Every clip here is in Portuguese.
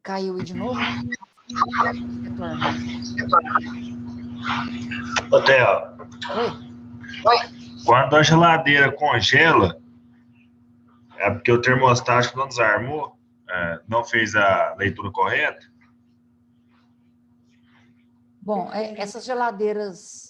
caiu aí de novo, né? Retornar. Ô, Theo, Oi? quando a geladeira congela, é porque o termostato não desarmou, não fez a leitura correta? Bom, essas geladeiras...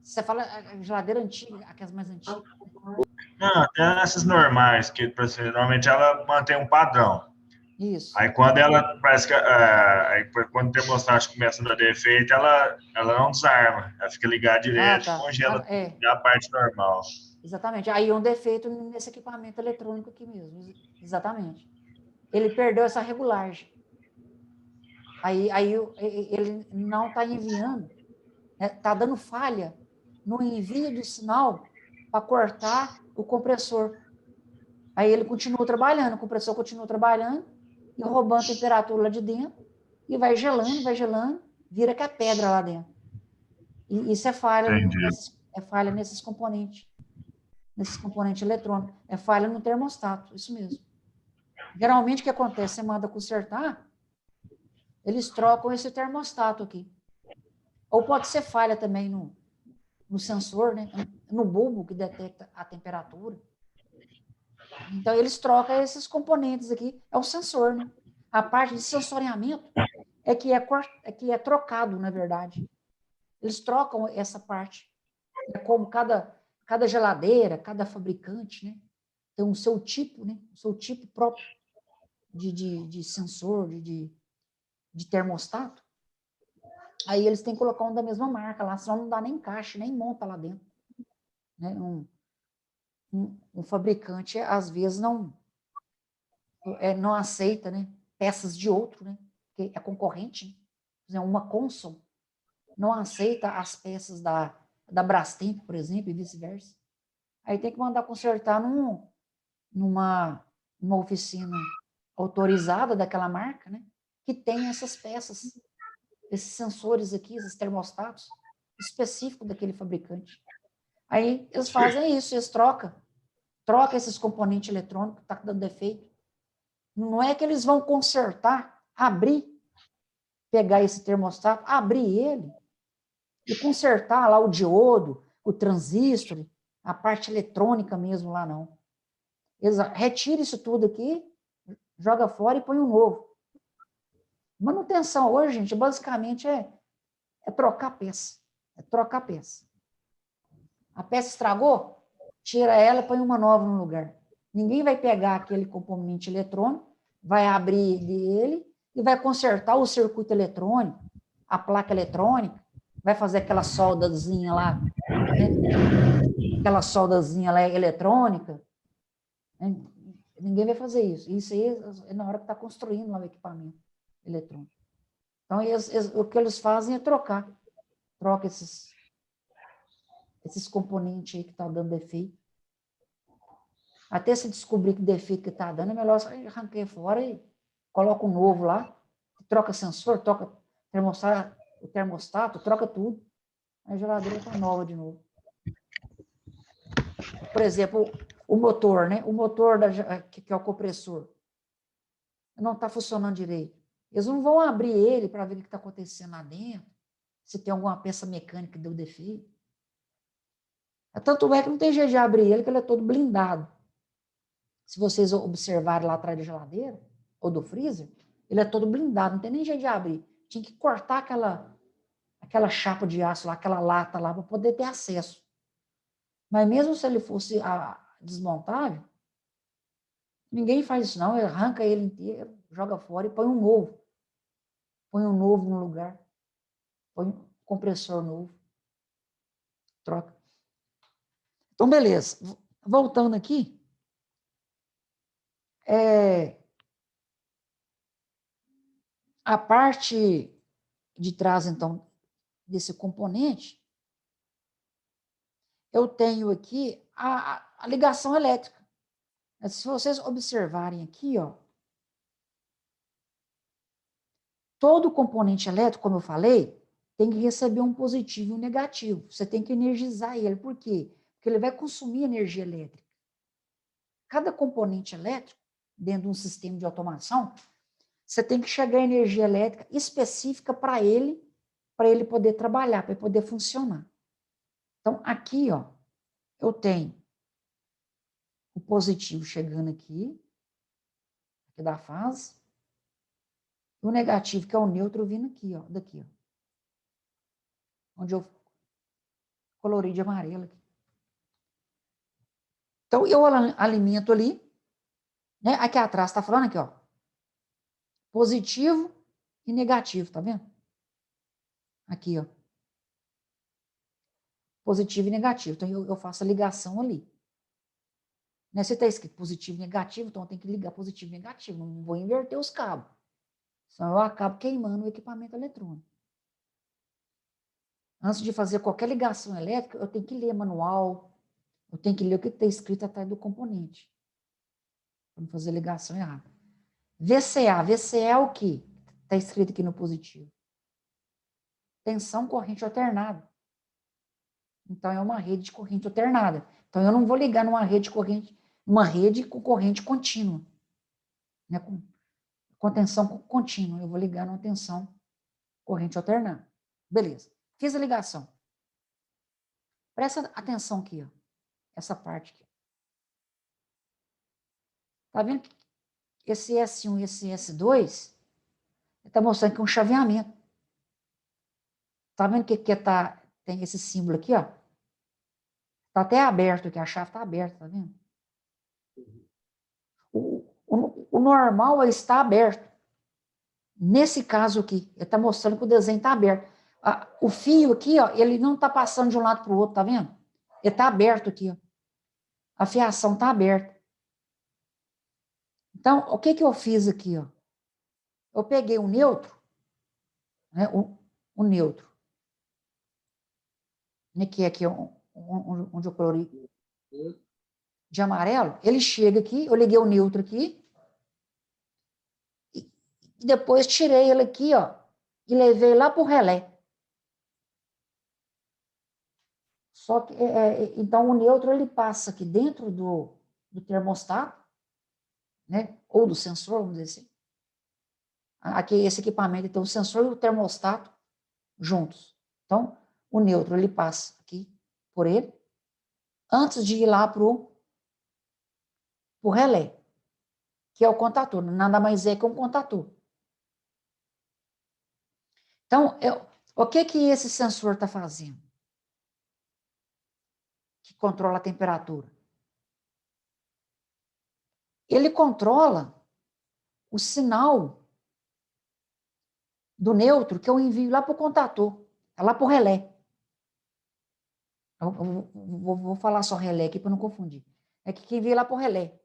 Você fala geladeira antiga, aquelas mais antigas. Não, até essas normais, que normalmente ela mantém um padrão. Isso. Aí quando ela parece que quando o termostato começa a dar defeito, ela não desarma, ela fica ligada Ah, direto e tá. congela a parte normal. Exatamente. Aí um defeito nesse equipamento eletrônico aqui mesmo. Exatamente. Ele perdeu essa regulagem. Aí ele não está enviando, está dando falha no envio do sinal para cortar o compressor. Aí ele continua trabalhando, o compressor continua trabalhando e roubando a temperatura lá de dentro e vai gelando, vira que é pedra lá dentro. E isso é falha, Entendi. nesses componentes eletrônicos, é falha no termostato, isso mesmo. Geralmente o que acontece, você manda consertar, eles trocam esse termostato aqui. Ou pode ser falha também no sensor, né? No bulbo que detecta a temperatura. Então, eles trocam esses componentes aqui, é o sensor, né? A parte de sensoriamento é que é trocado, na verdade. Eles trocam essa parte. É como cada geladeira, cada fabricante, né? Tem o seu tipo, né? O seu tipo próprio de sensor, de termostato. Aí eles têm que colocar um da mesma marca lá, senão não dá nem encaixe, nem monta lá dentro. Né? Um fabricante, às vezes, não aceita, né, peças de outro, né, porque é concorrente. Né? Uma Consul não aceita as peças da Brastemp, por exemplo, e vice-versa. Aí tem que mandar consertar numa oficina autorizada daquela marca, né, que tem essas peças, esses sensores aqui, esses termostatos específicos daquele fabricante. Aí eles fazem isso, eles trocam esses componentes eletrônicos que estão dando defeito. Não é que eles vão consertar, abrir, pegar esse termostato, abrir ele e consertar lá o diodo, o transistor, a parte eletrônica mesmo lá, não. Eles retiram isso tudo aqui, joga fora e põe um novo. Manutenção hoje, gente, basicamente é trocar peça. É trocar peça. A peça estragou? Tira ela e põe uma nova no lugar. Ninguém vai pegar aquele componente eletrônico, vai abrir ele e vai consertar o circuito eletrônico, a placa eletrônica, vai fazer aquela soldazinha lá, né? Aquela soldazinha lá eletrônica. Né? Ninguém vai fazer isso. Isso aí é na hora que está construindo lá o equipamento eletrônico. Então, o que eles fazem é troca esses componentes aí que estão dando defeito. Até se descobrir que defeito que está dando, é melhor você arrancar fora e coloca um novo lá, troca sensor, troca o termostato, troca tudo. A geladeira está nova de novo. Por exemplo, o motor, né? O motor que é o compressor, não está funcionando direito. Eles não vão abrir ele para ver o que está acontecendo lá dentro, se tem alguma peça mecânica que deu defeito. Tanto é que não tem jeito de abrir ele, que ele é todo blindado. Se vocês observarem lá atrás da geladeira, ou do freezer, ele é todo blindado, não tem nem jeito de abrir. Tinha que cortar aquela chapa de aço lá, aquela lata lá, para poder ter acesso. Mas mesmo se ele fosse desmontável, ninguém faz isso não, ele arranca ele inteiro, joga fora e põe um novo. Põe um novo no lugar. Põe um compressor novo. Troca. Então, beleza. Voltando aqui, a parte de trás, então, desse componente, eu tenho aqui a ligação elétrica. Se vocês observarem aqui, ó, todo componente elétrico, como eu falei, tem que receber um positivo e um negativo. Você tem que energizar ele. Por quê? Porque ele vai consumir energia elétrica. Cada componente elétrico, dentro de um sistema de automação, você tem que chegar a energia elétrica específica para ele poder trabalhar, para ele poder funcionar. Então, aqui, ó, eu tenho o positivo chegando aqui da fase, e o negativo, que é o neutro, vindo aqui, ó, daqui, ó. Onde eu colori de amarelo aqui. Então, eu alimento ali, né? Aqui atrás está falando aqui, ó, positivo e negativo, tá vendo? Aqui, ó. Positivo e negativo. Então, eu faço a ligação ali. Né? Se está escrito positivo e negativo, então eu tenho que ligar positivo e negativo. Não vou inverter os cabos. Senão eu acabo queimando o equipamento eletrônico. Antes de fazer qualquer ligação elétrica, eu tenho que ler manual, eu tenho que ler o que está escrito atrás do componente. Para não fazer ligação errada. VCA. VCA é o quê? Está escrito aqui no positivo. Tensão corrente alternada. Então, é uma rede de corrente alternada. Então, eu não vou ligar numa rede com corrente contínua. Né? Com tensão contínua. Eu vou ligar numa tensão corrente alternada. Beleza. Fiz a ligação. Presta atenção aqui, ó. Essa parte aqui. Tá vendo? Esse S1 e esse S2 está mostrando que é um chaveamento. Tá vendo que tem esse símbolo aqui, ó? Tá até aberto aqui, a chave está aberta, tá vendo? O normal é estar aberto. Nesse caso aqui, ele está mostrando que o desenho está aberto. O fio aqui, ó, ele não está passando de um lado para o outro, tá vendo? Ele está aberto aqui, ó. A fiação está aberta. Então, o que eu fiz aqui, ó? Eu peguei o neutro, né, o neutro, né, que é aqui onde eu colori de amarelo, ele chega aqui, eu liguei o neutro aqui, e depois tirei ele aqui, ó, e levei lá para o relé. Só que, então, o neutro, ele passa aqui dentro do termostato, né, ou do sensor, vamos dizer assim. Aqui, esse equipamento tem o sensor e o termostato juntos. Então, o neutro, ele passa aqui por ele, antes de ir lá para o relé, que é o contator, nada mais é que um contator. Então, o que esse sensor está fazendo? Que controla a temperatura. Ele controla o sinal do neutro que eu envio lá para o contator, lá para o relé. Eu vou falar só relé aqui para não confundir. É que envia lá para o relé.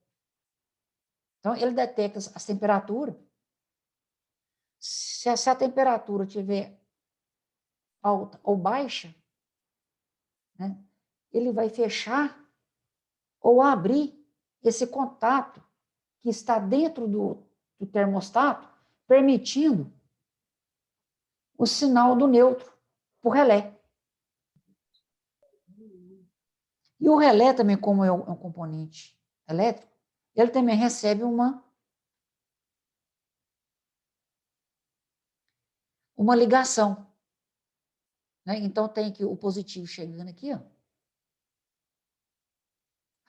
Então, ele detecta as temperaturas. Se a temperatura estiver alta ou baixa, né, ele vai fechar ou abrir esse contato que está dentro do termostato, permitindo o sinal do neutro para o relé. E o relé também, como é um componente elétrico, ele também recebe uma ligação. Né? Então, tem aqui o positivo chegando aqui, ó.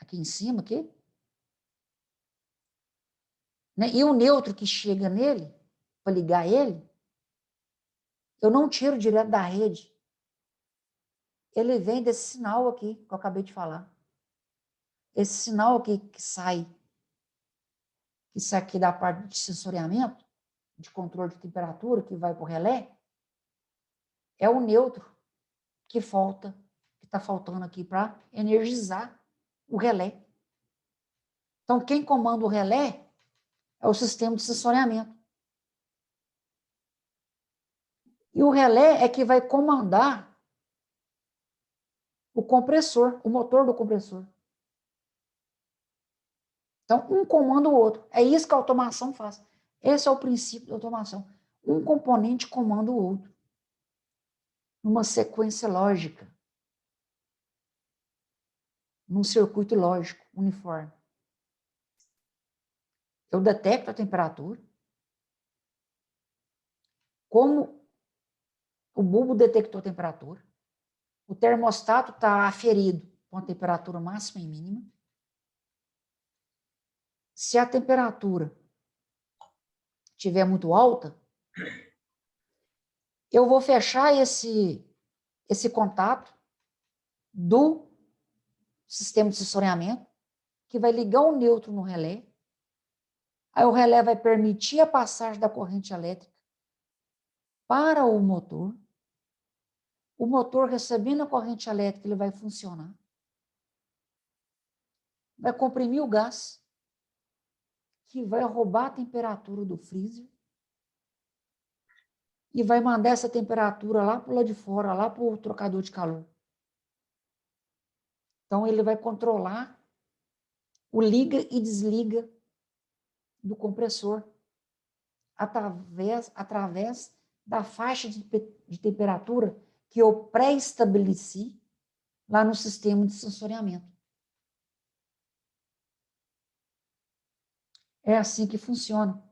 Aqui em cima, aqui. Né? E o neutro que chega nele, para ligar ele, eu não tiro direto da rede. Ele vem desse sinal aqui, que eu acabei de falar. Esse sinal aqui que sai aqui da parte de sensoriamento, de controle de temperatura, que vai para o relé, é o neutro que está faltando aqui para energizar o relé. Então, quem comanda o relé é o sistema de sensoriamento. E o relé é que vai comandar o compressor, o motor do compressor. Então, um comanda o outro. É isso que a automação faz. Esse é o princípio da automação. Um componente comanda o outro. Numa sequência lógica. Num circuito lógico, uniforme. Eu detecto a temperatura. como o bulbo detectou a temperatura, o termostato está aferido com a temperatura máxima e mínima. Se a temperatura estiver muito alta, eu vou fechar esse contato do sistema de sensoriamento, que vai ligar o neutro no relé. Aí o relé vai permitir a passagem da corrente elétrica para o motor. O motor, recebendo a corrente elétrica, ele vai funcionar. Vai comprimir o gás, que vai roubar a temperatura do freezer e vai mandar essa temperatura lá para o lado de fora, lá para o trocador de calor. Então, ele vai controlar o liga e desliga do compressor através da faixa de temperatura que eu pré-estabeleci lá no sistema de sensoriamento. É assim que funciona.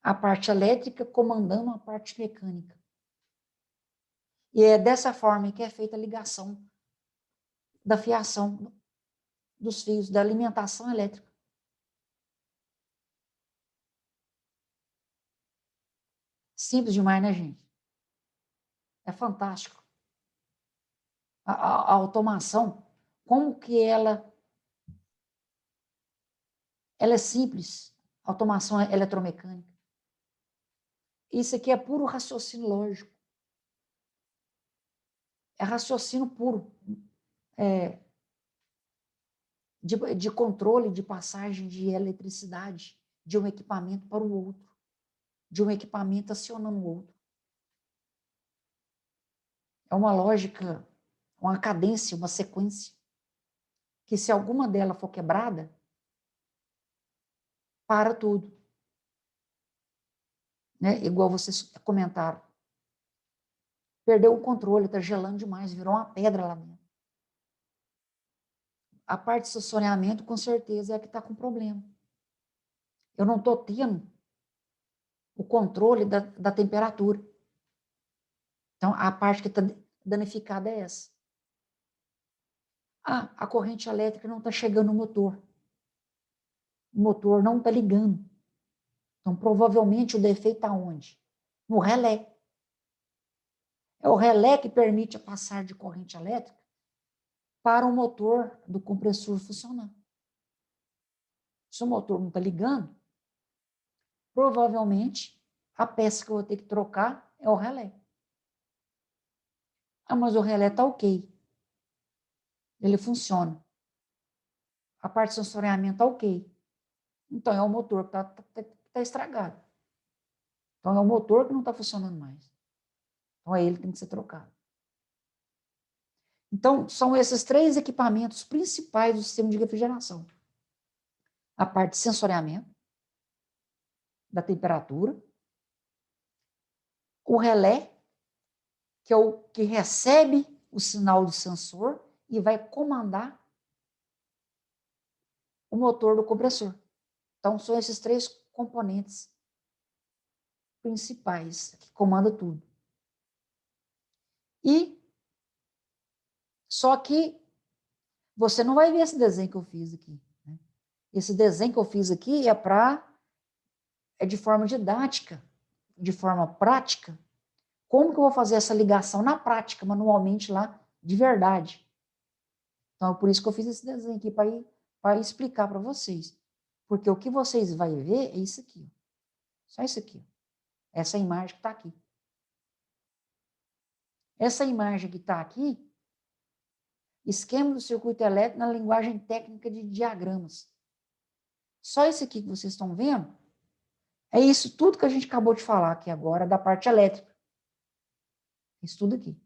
A parte elétrica comandando a parte mecânica. E é dessa forma que é feita a ligação da fiação dos fios, da alimentação elétrica. Simples demais, né, gente? É fantástico. A automação, como que ela é simples, automação eletromecânica. Isso aqui é puro raciocínio lógico. É raciocínio puro. De controle de passagem de eletricidade de um equipamento para o outro. De um equipamento acionando o outro. É uma lógica, uma cadência, uma sequência, que se alguma delas for quebrada, para tudo. Né? Igual vocês comentaram. Perdeu o controle, está gelando demais, virou uma pedra lá dentro. A parte de sensoriamento, com certeza, é a que está com problema. Eu não estou tendo o controle da temperatura. Então, a parte que está danificada é essa. A corrente elétrica não está chegando no motor. O motor não está ligando. Então, provavelmente, o defeito está onde? No relé. É o relé que permite a passagem de corrente elétrica para o motor do compressor funcionar. Se o motor não está ligando, provavelmente a peça que eu vou ter que trocar é o relé. Ah, mas o relé está ok. Ele funciona. A parte de sensoriamento está ok. Então é o motor que está estragado. Então é o motor que não está funcionando mais. Então é ele que tem que ser trocado. Então são esses 3 equipamentos principais do sistema de refrigeração. A parte de sensoriamento, da temperatura, o relé, que é o que recebe o sinal do sensor e vai comandar o motor do compressor. Então, são esses 3 componentes principais que comandam tudo. E, só que, você não vai ver esse desenho que eu fiz aqui. Né? Esse desenho que eu fiz aqui é de forma didática, de forma prática. Como que eu vou fazer essa ligação na prática, manualmente lá, de verdade? Então, é por isso que eu fiz esse desenho aqui, para explicar para vocês. Porque o que vocês vão ver é isso aqui. Só isso aqui. Essa imagem que está aqui. Essa imagem que está aqui, esquema do circuito elétrico na linguagem técnica de diagramas. Só isso aqui que vocês estão vendo, é isso tudo que a gente acabou de falar aqui agora, da parte elétrica. Isso tudo aqui.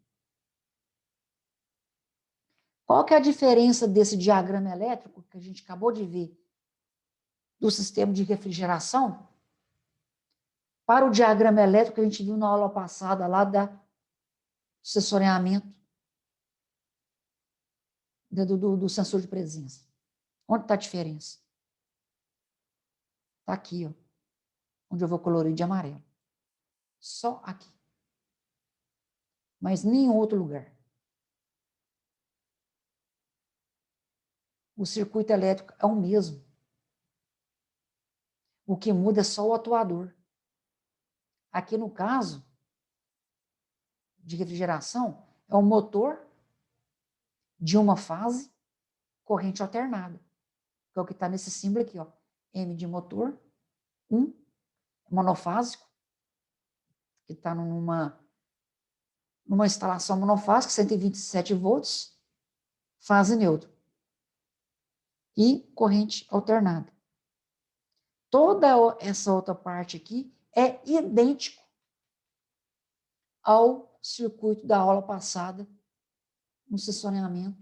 Qual que é a diferença desse diagrama elétrico que a gente acabou de ver do sistema de refrigeração para o diagrama elétrico que a gente viu na aula passada lá do sensoriamento do sensor de presença? Onde está a diferença? Está aqui, ó, onde eu vou colorir de amarelo. só aqui. Mas nem em outro lugar. O circuito elétrico é o mesmo. O que muda é só o atuador. Aqui no caso de refrigeração, é o motor de uma fase, corrente alternada. Que é o que está nesse símbolo aqui, ó. M de motor, 1, monofásico, que está numa instalação monofásica, 127 volts, fase neutra. E corrente alternada. Toda essa outra parte aqui é idêntico ao circuito da aula passada, no sensoriamento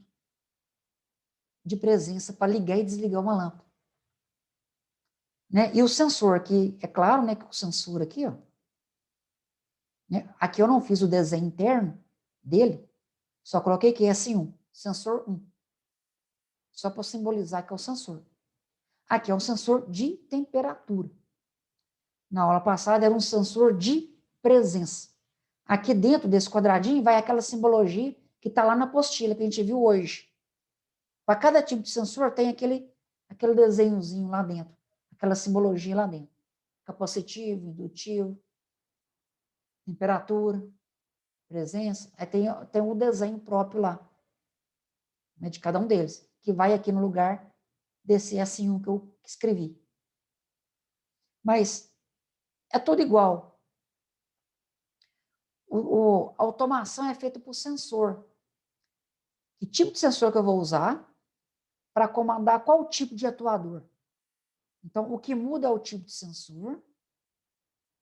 de presença para ligar e desligar uma lâmpada. Né? E o sensor aqui, é claro, né, que o sensor aqui, ó, né, aqui eu não fiz o desenho interno dele, só coloquei que é S1, sensor 1. Só para simbolizar que é o sensor. Aqui é um sensor de temperatura. Na aula passada era um sensor de presença. Aqui dentro desse quadradinho vai aquela simbologia que está lá na apostila que a gente viu hoje. Para cada tipo de sensor tem aquele desenhozinho lá dentro, aquela simbologia lá dentro. Capacitivo, indutivo, temperatura, presença. Aí tem um desenho próprio lá, né, de cada um deles, que vai aqui no lugar desse S1 que eu escrevi. Mas é tudo igual. A automação é feita por sensor. Que tipo de sensor que eu vou usar para comandar qual tipo de atuador? Então, o que muda é o tipo de sensor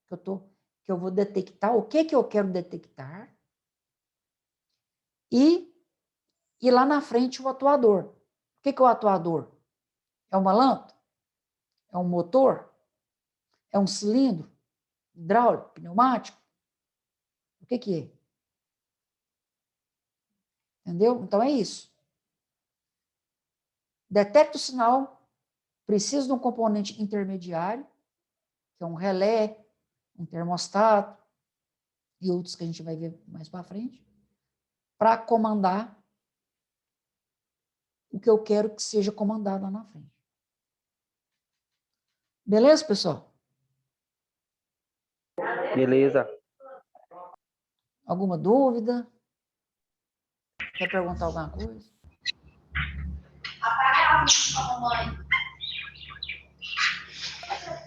que eu vou detectar, o que eu quero detectar, e lá na frente o atuador. O que é o atuador? É uma lâmpada? É um motor? É um cilindro? Hidráulico? Pneumático? O que é? Entendeu? Então é isso. Detecta o sinal, precisa de um componente intermediário, que é um relé, um termostato e outros que a gente vai ver mais para frente, para comandar o que eu quero que seja comandado lá na frente. Beleza, pessoal? Beleza. Alguma dúvida? Quer perguntar alguma coisa?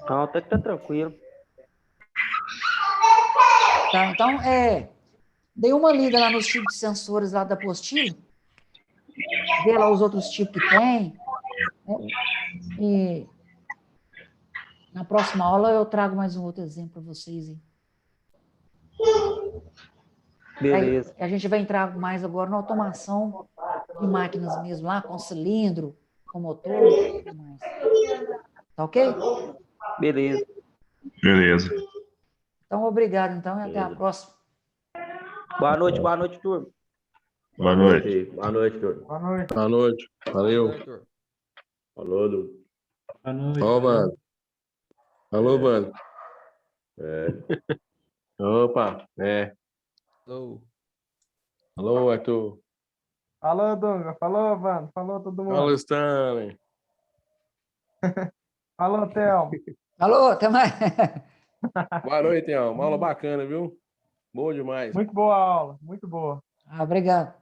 Não, até que tá tranquilo. Tá, então, dei uma lida lá nos tipos de sensores lá da apostila, vê lá os outros tipos que tem, né? E na próxima aula eu trago mais um outro exemplo para vocês. Hein? Beleza. Aí, a gente vai entrar mais agora na automação de máquinas mesmo lá, com cilindro, com motor e tudo mais. Tá ok? Beleza. Beleza. Então, obrigado, então, e até a próxima. Boa noite, turma. Boa noite. Boa noite, turma. Boa noite. Boa noite. Valeu. Boa noite. Boa noite. Ó, mano. Alô, mano. Opa. Alô. Alô, Arthur. Falou, Douglas. Falou, Vando. Falou, todo mundo. Alô, Stanley. Falou, Thelma. Alô, até mais. Boa noite, ó. Uma aula bacana, viu? Boa demais. Muito boa a aula. Muito boa. Obrigado.